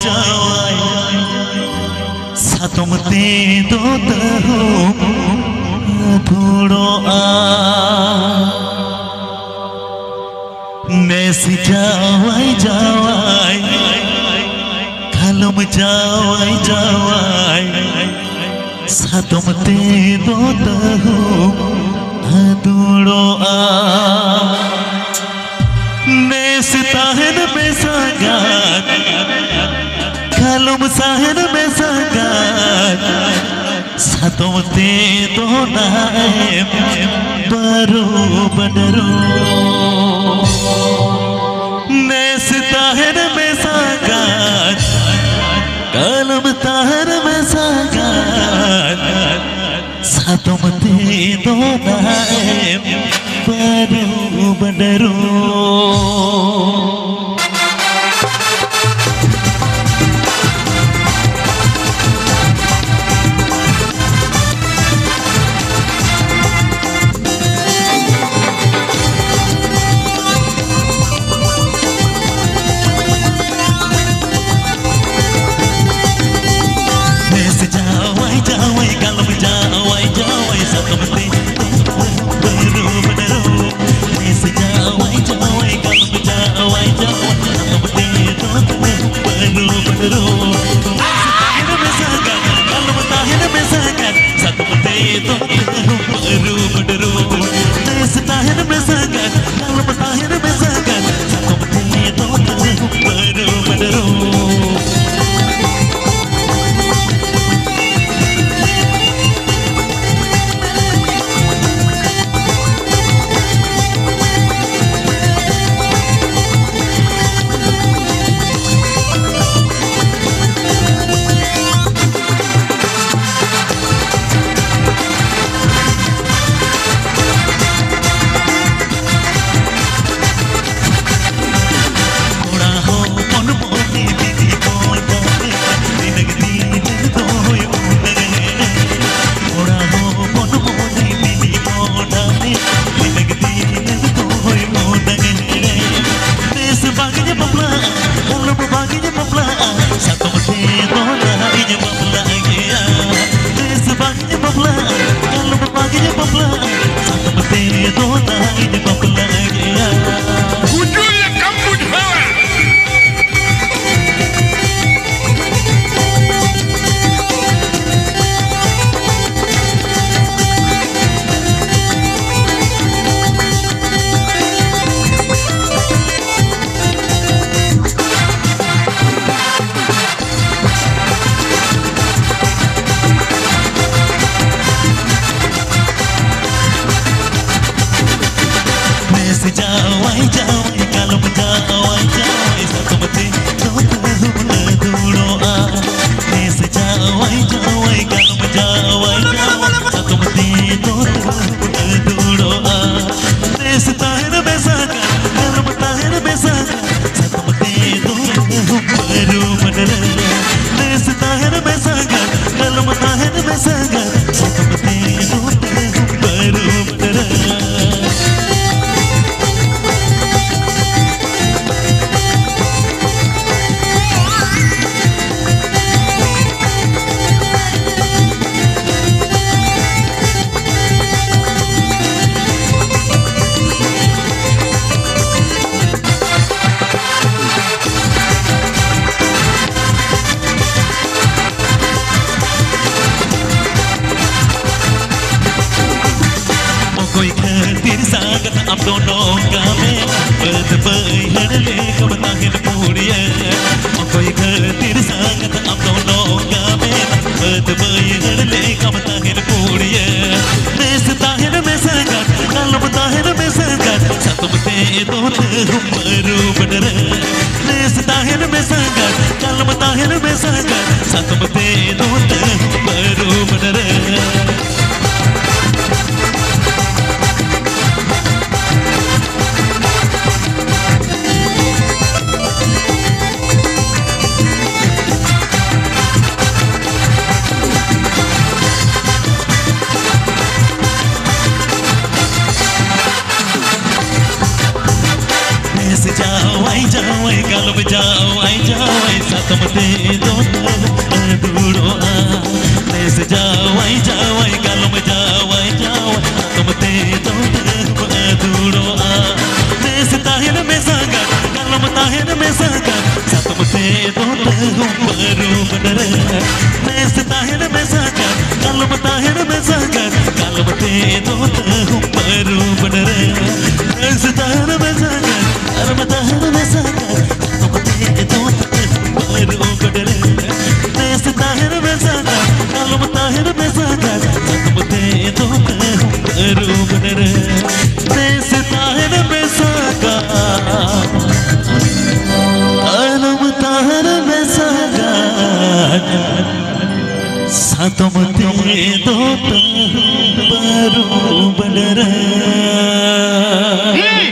jawai satum te do tahu thuro a nesi jawai kalum jawai satum te do tahu thuro a nesi tahen besagat kalum sahen besagat satum te do naem baru badaru nesi tahen besagat kalum tahen besagat satum te do naem baru badaru अब दोनों का में बद बहर ले कब ताहिर पूरिया कोई घर तेरे संगत अब दोनों का में बद बहर ले कब ताहिर पूरिया देश ताहिर में संगत कलम ताहिर में संगत सतम ते दोत मरू बडर देश ताहिर में संगत कलम ताहिर में संगत सतम ते दोत मरू बडर te doter aduroa nes jawai jawai kalom jawai jawai satum te doter aduroa nes tahin me sangat kalom tahin me sangat satum te doter baru bener nes tahin me sangat kalom tahin me sangat kalom te doter baru bener nes tahin me sangat kalom tahin me sangat satum te doter baru bener nes tahin me sangat kalom tahin me sangat satum te doter baru bener nes tahin me sangat kalom tahin me sangat satum te doter baru bener